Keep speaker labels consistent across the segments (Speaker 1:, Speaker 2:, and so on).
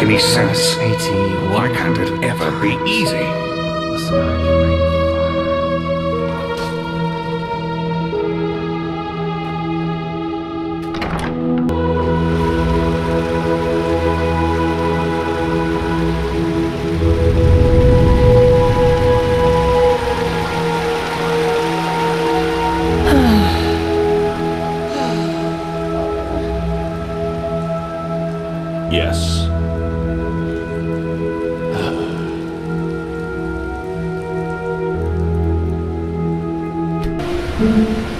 Speaker 1: any sense. Why can't it ever be easy?
Speaker 2: Yes.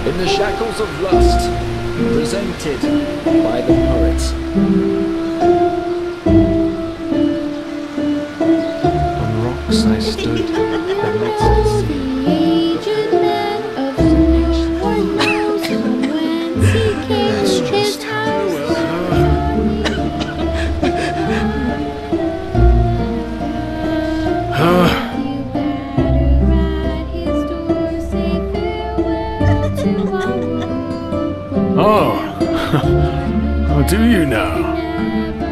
Speaker 3: In the shackles of lust, presented by the poet.
Speaker 2: On rocks I stood, amidst the sea. That's just how it will.
Speaker 4: Oh, do you now?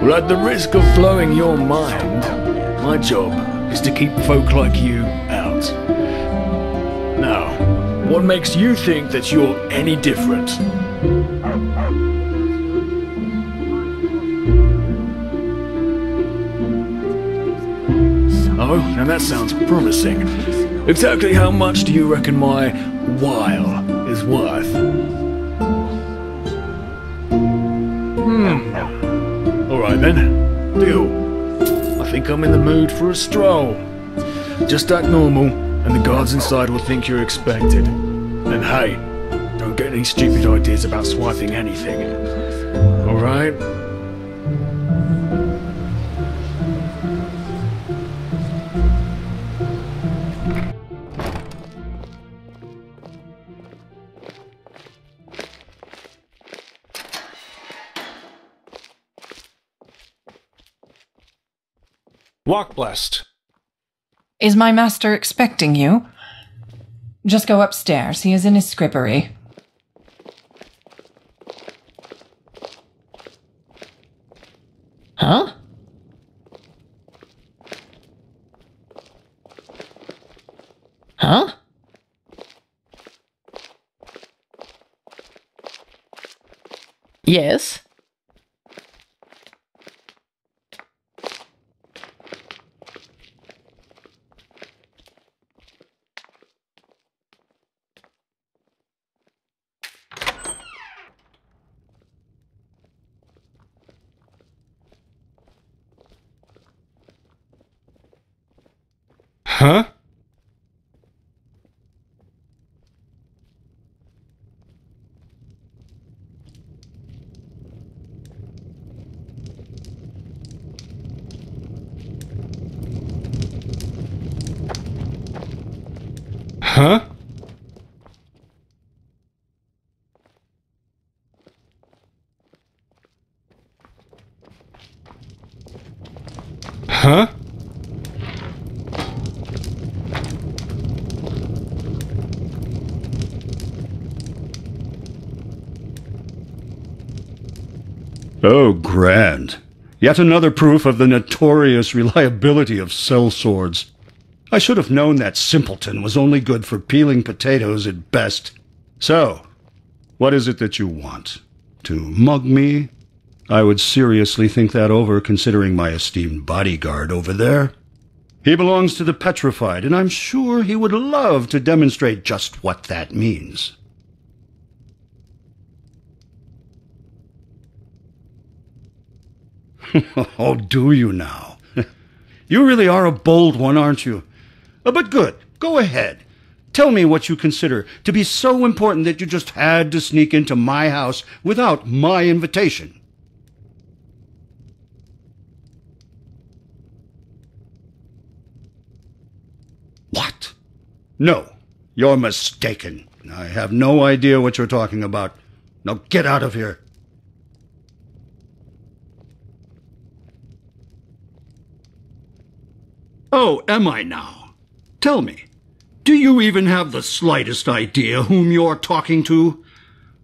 Speaker 4: Well, at the risk of blowing your mind, my job is to keep folk like you out. Now, what makes you think that you're any different? Oh, now that sounds promising. Exactly how much do you reckon my while is worth? Alright then, deal. I think I'm in the mood for a stroll. Just act normal, and the guards inside will think you're expected. And hey, don't get any stupid ideas about swiping anything. Alright?
Speaker 2: Walk blessed.
Speaker 5: Is my master expecting you? Just go upstairs. He is in his scrippery. Huh? Huh? Yes?
Speaker 2: Huh? Huh? Huh?
Speaker 6: Oh, grand. Yet another proof of the notorious reliability of sellswords. I should have known that simpleton was only good for peeling potatoes at best. So, what is it that you want? To mug me? I would seriously think that over, considering my esteemed bodyguard over there. He belongs to the petrified, and I'm sure he would love to demonstrate just what that means. Oh, do you now? You really are a bold one, aren't you? But good. Go ahead. Tell me what you consider to be so important that you just had to sneak into my house without my invitation. What? No, you're mistaken. I have no idea what you're talking about. Now get out of here. Oh, am I now? Tell me, do you even have the slightest idea whom you're talking to?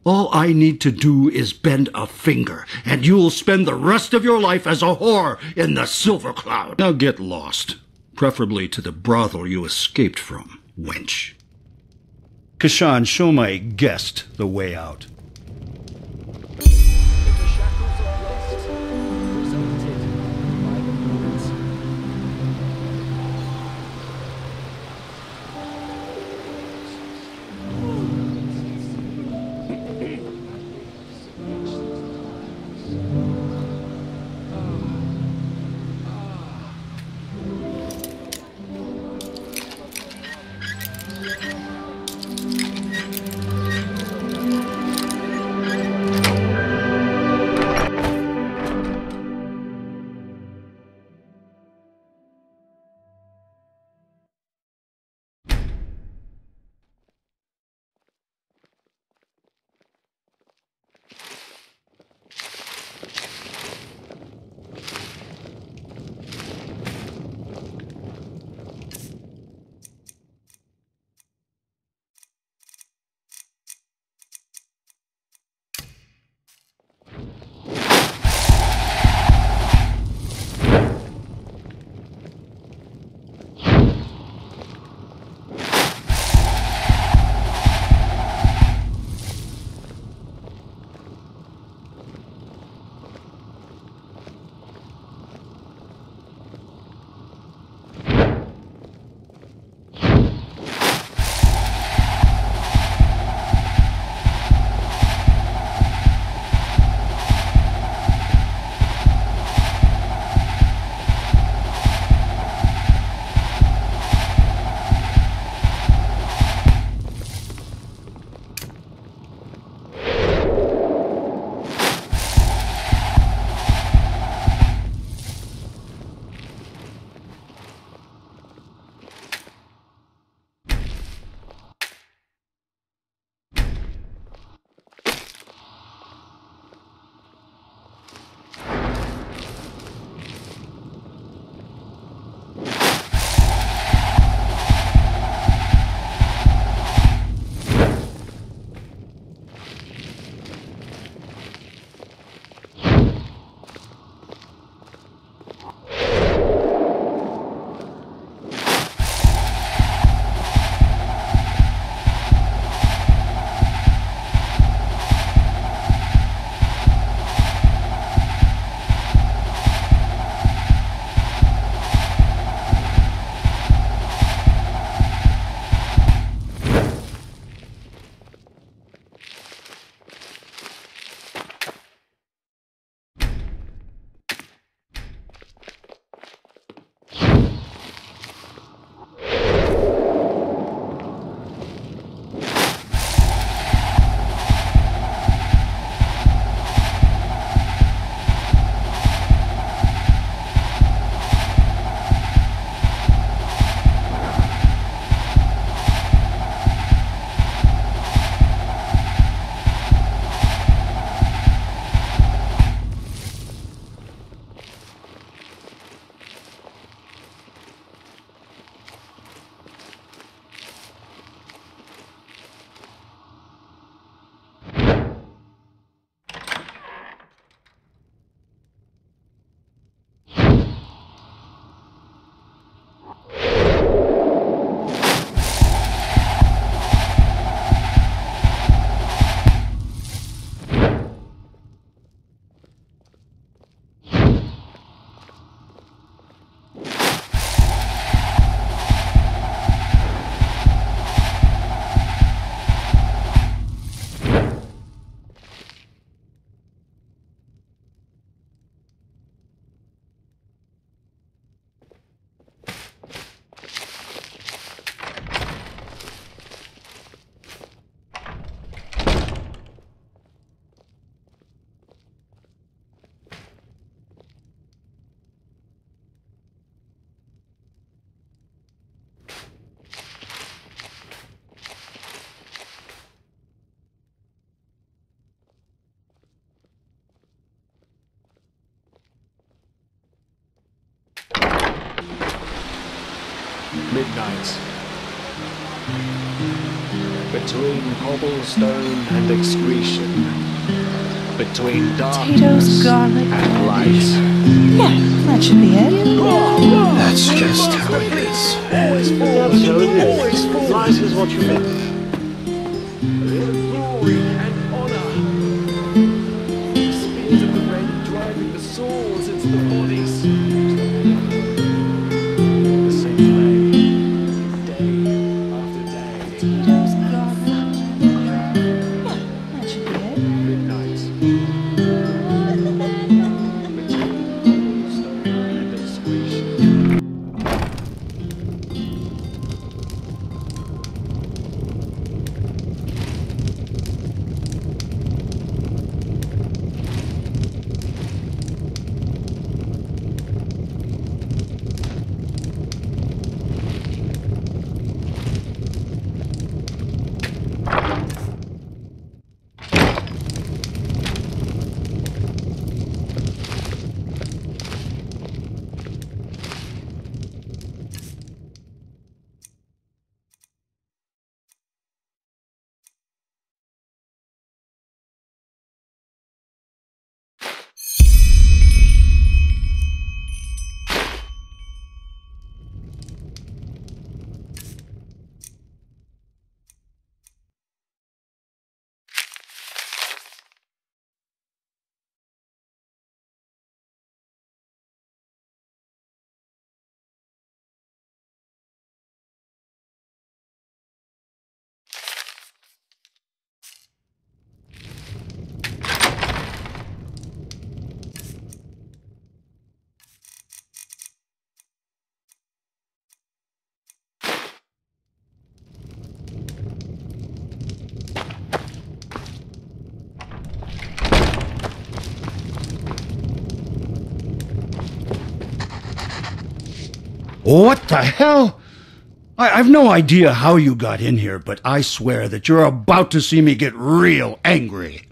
Speaker 6: All I need to do is bend a finger, and you'll spend the rest of your life as a whore in the Silver Cloud. Now get lost, preferably to the brothel you escaped from, wench. Kashan, show my guest the way out.
Speaker 2: Midnight.
Speaker 3: between cobblestone and excretion, between darkness
Speaker 5: Potatoes, garlic,
Speaker 3: and light.
Speaker 5: Yeah, that should be it.
Speaker 1: That's just how it is.
Speaker 3: Always forward, always forward.
Speaker 4: Light is what you meant.
Speaker 3: Glory and honor. The spears of the red driving the swords into the bodies. The same way, day after day.
Speaker 5: Potatoes, garlic. Yeah, that should be it.
Speaker 3: Midnight. Between cobblestone and excretion.
Speaker 6: What the hell? I've no idea how you got in here, but I swear that you're about to see me get real angry.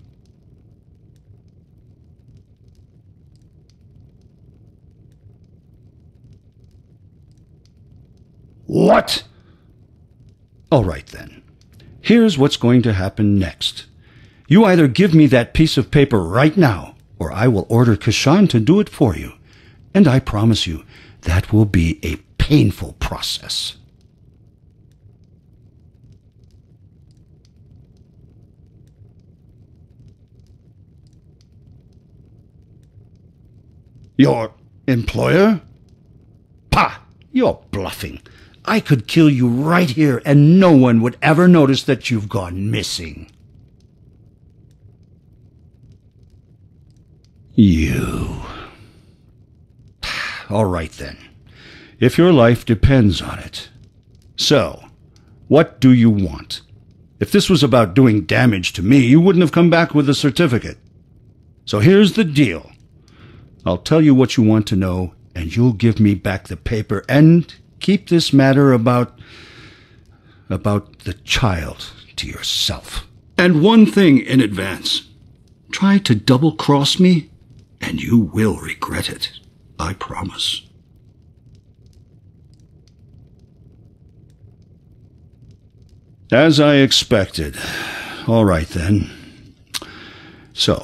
Speaker 6: What? All right then. Here's what's going to happen next. You either give me that piece of paper right now, or I will order Kashan to do it for you. And I promise you, that will be a painful process. Your employer? Pah! You're bluffing. I could kill you right here and no one would ever notice that you've gone missing. You. All right then. If your life depends on it. So, what do you want? If this was about doing damage to me, you wouldn't have come back with a certificate. So here's the deal. I'll tell you what you want to know, and you'll give me back the paper and keep this matter about the child to yourself. And one thing in advance. Try to double-cross me, and you will regret it. I promise. As I expected. All right, then. So,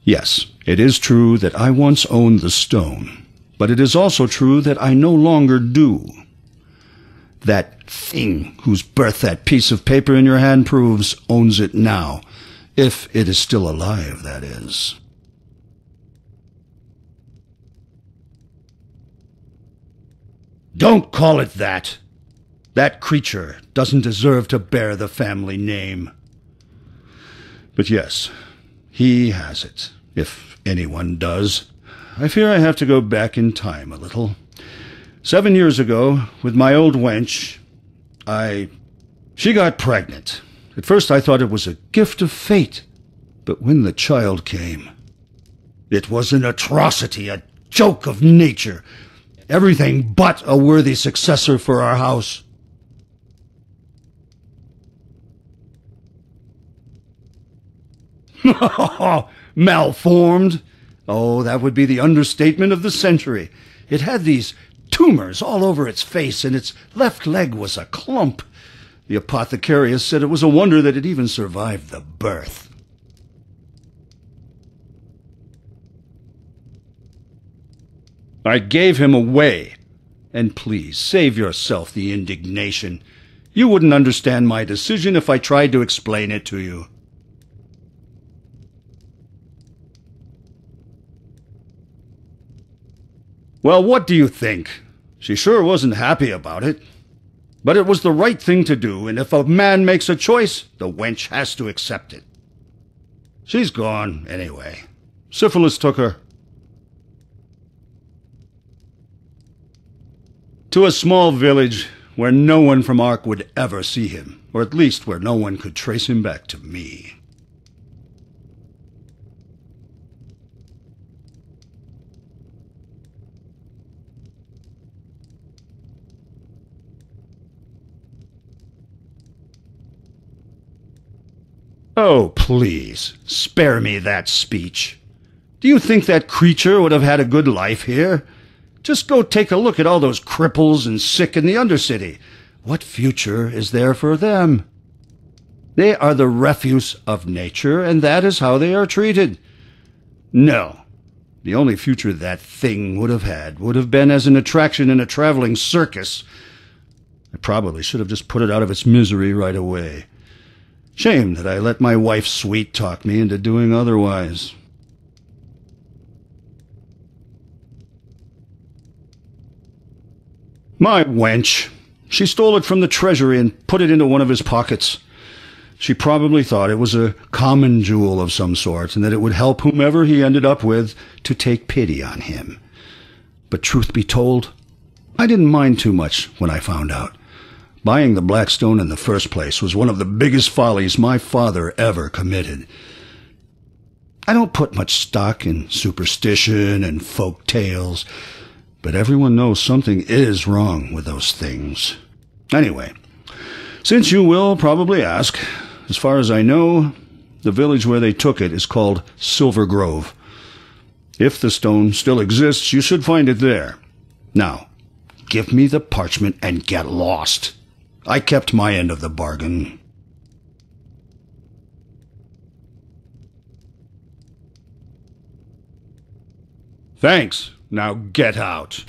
Speaker 6: yes, it is true that I once owned the stone, but it is also true that I no longer do. That thing whose birth that piece of paper in your hand proves owns it now, if it is still alive, that is. Don't call it that. That creature doesn't deserve to bear the family name. But yes, he has it, if anyone does. I fear I have to go back in time a little. 7 years ago, with my old wench, she got pregnant. At first I thought it was a gift of fate, but when the child came, it was an atrocity, a joke of nature, everything but a worthy successor for our house. Malformed? Oh, that would be the understatement of the century. It had these tumors all over its face, and its left leg was a clump. The apothecarius said it was a wonder that it even survived the birth. I gave him away. And please, save yourself the indignation. You wouldn't understand my decision if I tried to explain it to you. Well, what do you think? She sure wasn't happy about it. But it was the right thing to do, and if a man makes a choice, the wench has to accept it. She's gone, anyway. Syphilis took her. To a small village where no one from Ark would ever see him, or at least where no one could trace him back to me. Oh, please, spare me that speech. Do you think that creature would have had a good life here? Just go take a look at all those cripples and sick in the Undercity. What future is there for them? They are the refuse of nature, and that is how they are treated. No. The only future that thing would have had would have been as an attraction in a traveling circus. I probably should have just put it out of its misery right away. Shame that I let my wife sweet-talk me into doing otherwise. My wench. She stole it from the treasury and put it into one of his pockets. She probably thought it was a common jewel of some sort, and that it would help whomever he ended up with to take pity on him. But truth be told, I didn't mind too much when I found out. Buying the black stone in the first place was one of the biggest follies my father ever committed. I don't put much stock in superstition and folk tales, but everyone knows something is wrong with those things. Anyway, since you will probably ask, as far as I know, the village where they took it is called Silver Grove. If the stone still exists, you should find it there. Now, give me the parchment and get lost. I kept my end of the bargain. Thanks. Now get out.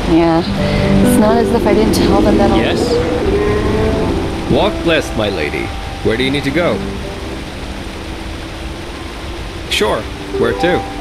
Speaker 7: Yeah, it's not as if I didn't tell them that.
Speaker 8: Yes? Walk blessed, my lady. Where do you need to go? Sure. Where to?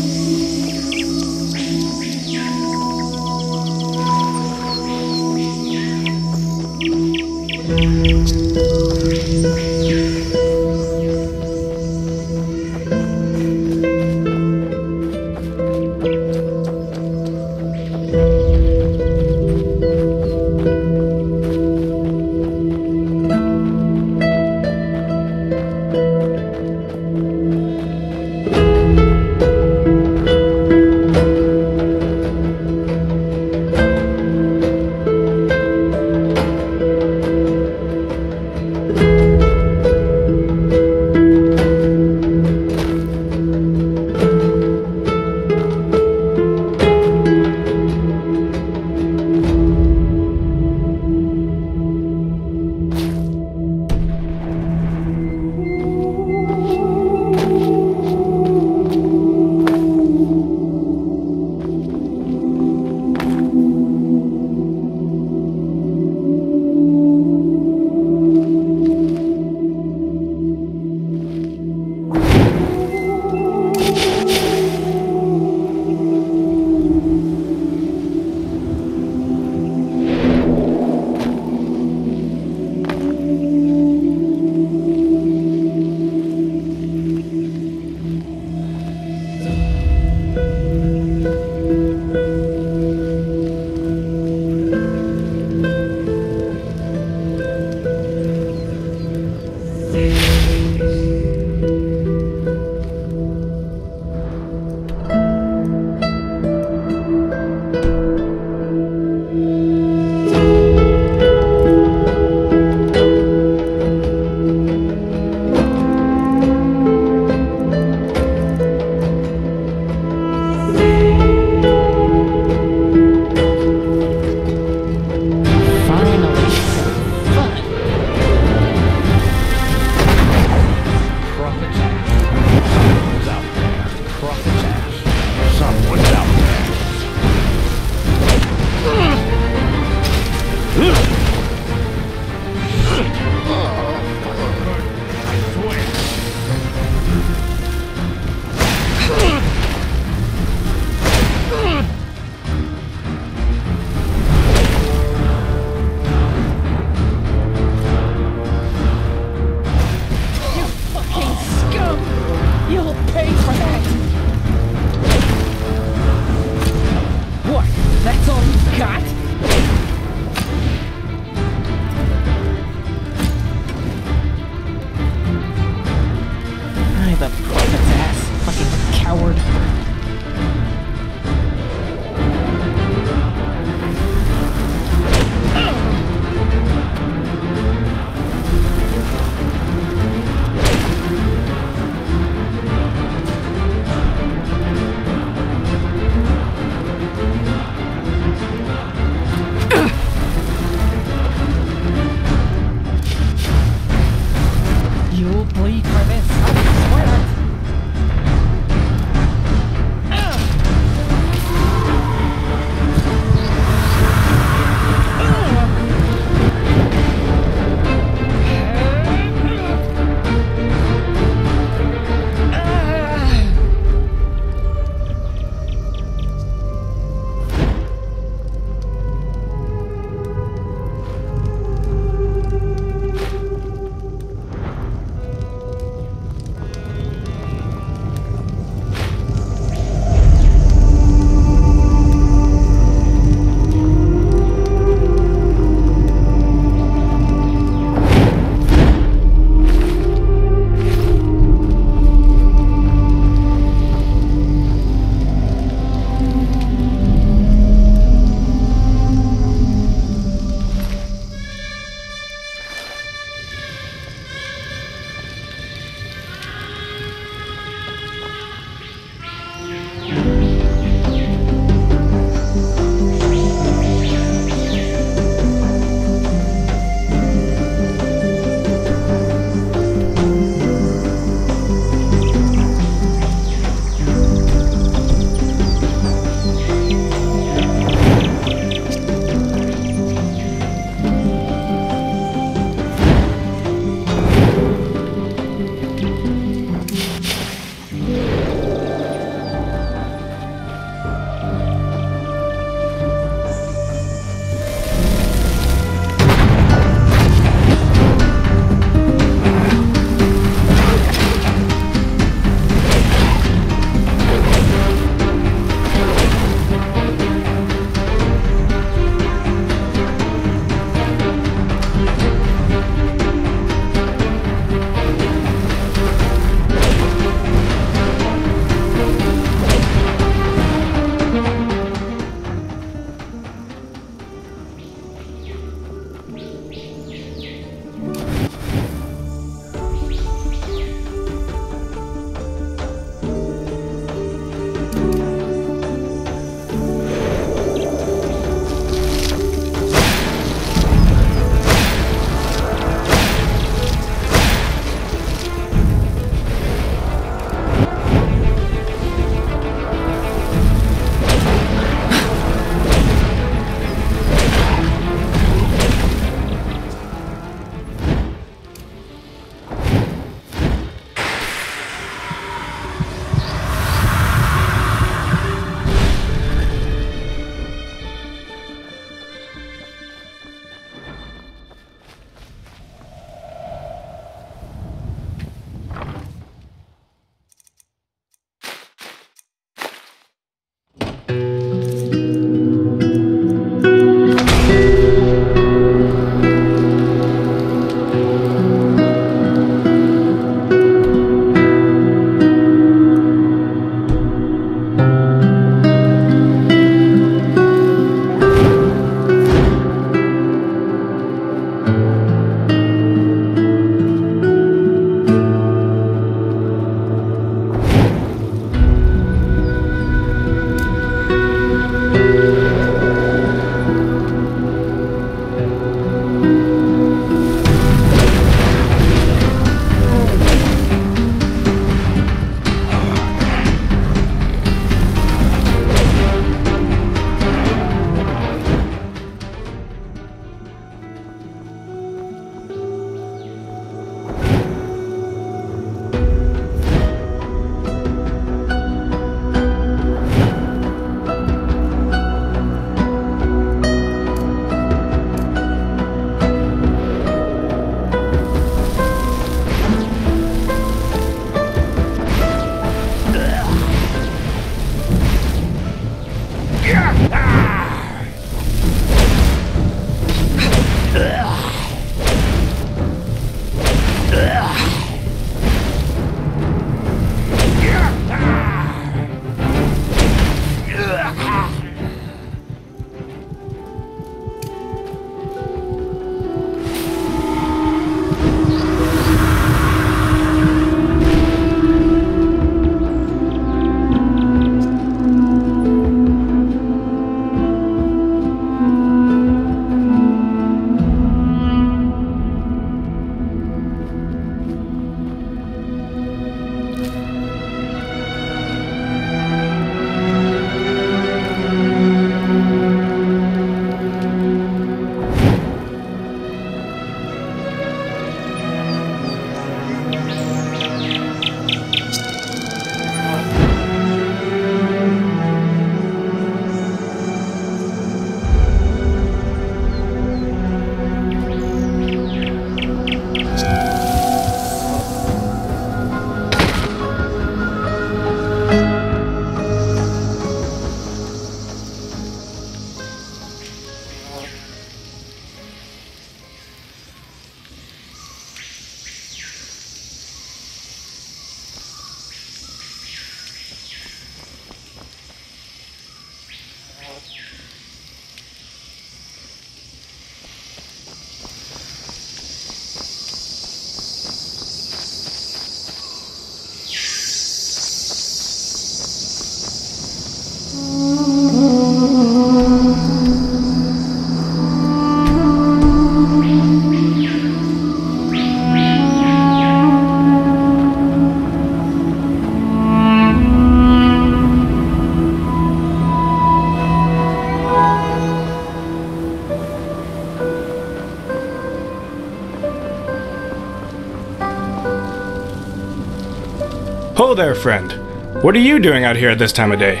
Speaker 9: Hello there, friend. What are you doing out here at this time of day?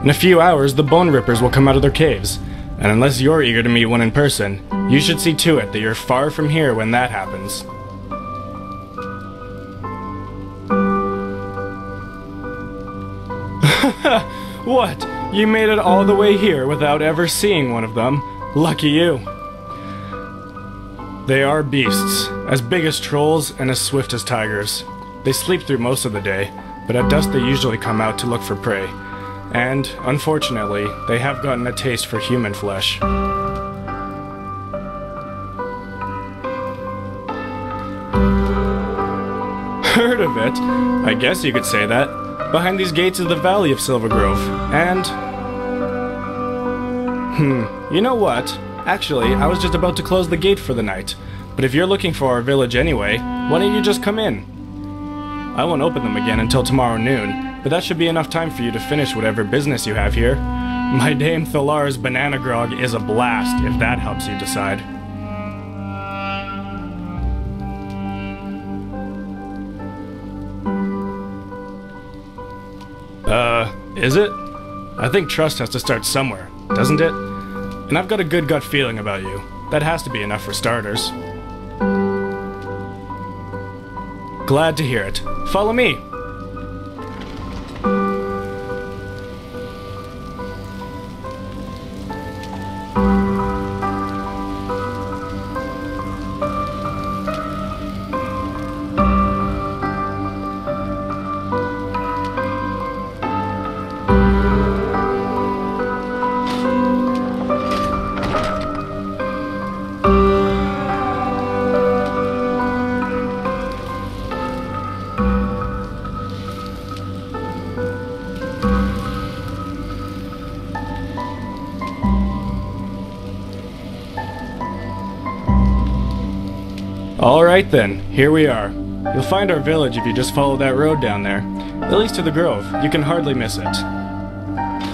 Speaker 9: In a few hours, the Bone Rippers will come out of their caves, and unless you're eager to meet one in person, you should see to it that you're far from here when that happens. What? You made it all the way here without ever seeing one of them? Lucky you. They are beasts, as big as trolls and as swift as tigers. They sleep through most of the day, but at dusk they usually come out to look for prey. And, unfortunately, they have gotten a taste for human flesh. Heard of it? I guess you could say that. Behind these gates is the Valley of Silver Grove, and... you know what? Actually, I was just about to close the gate for the night. But if you're looking for our village anyway, why don't you just come in? I won't open them again until tomorrow noon, but that should be enough time for you to finish whatever business you have here. My Dame Thalar's banana grog is a blast, if that helps you decide. Is it? I think trust has to start somewhere, doesn't it? And I've got a good gut feeling about you. That has to be enough for starters. Glad to hear it. Follow me! Alright then, here we are. You'll find our village if you just follow that road down there. It leads to the grove. You can hardly miss it.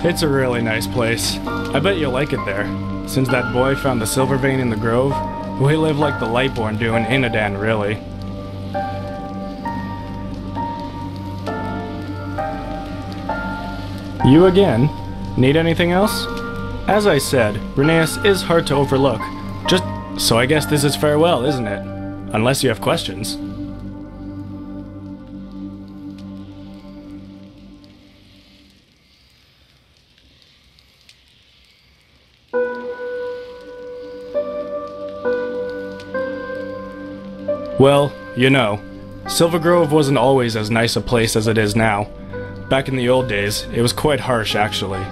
Speaker 9: It's a really nice place. I bet you'll like it there. Since that boy found the silver vein in the grove, we live like the Lightborn do in Inadan, really. You again? Need anything else? As I said, Rheneas is hard to overlook. So I guess this is farewell, isn't it? Unless you have questions. Well, you know, Silver Grove wasn't always as nice a place as it is now. Back in the old days, it was quite harsh, actually.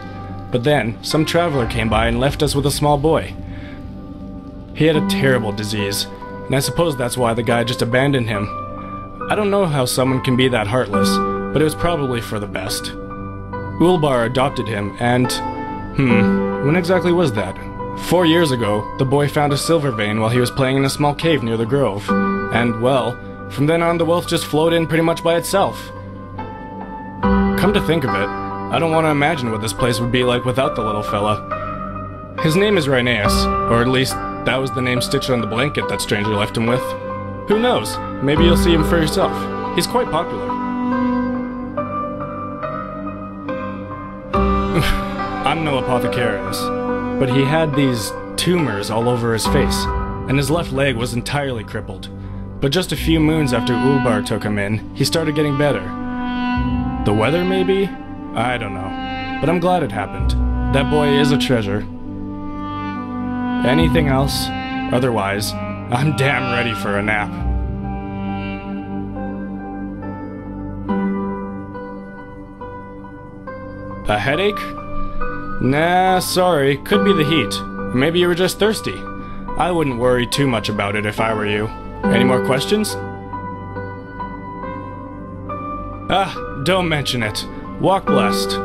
Speaker 9: But then, some traveler came by and left us with a small boy. He had a terrible disease, and I suppose that's why the guy just abandoned him. I don't know how someone can be that heartless, but it was probably for the best. Ulbar adopted him, and... when exactly was that? 4 years ago, the boy found a silver vein while he was playing in a small cave near the grove. And, well, from then on the wealth just flowed in pretty much by itself. Come to think of it, I don't want to imagine what this place would be like without the little fella. His name is Rheneas, or at least that was the name stitched on the blanket that stranger left him with. Who knows? Maybe you'll see him for yourself. He's quite popular. I'm no apothecarius, but he had these tumors all over his face, and his left leg was entirely crippled. But just a few moons after Ulbar took him in, he started getting better. The weather, maybe? I don't know. But I'm glad it happened. That boy is a treasure. Anything else? Otherwise, I'm damn ready for a nap. A headache? Nah, sorry. Could be the heat. Maybe you were just thirsty. I wouldn't worry too much about it if I were you. Any more questions? Don't mention it. Walk blessed.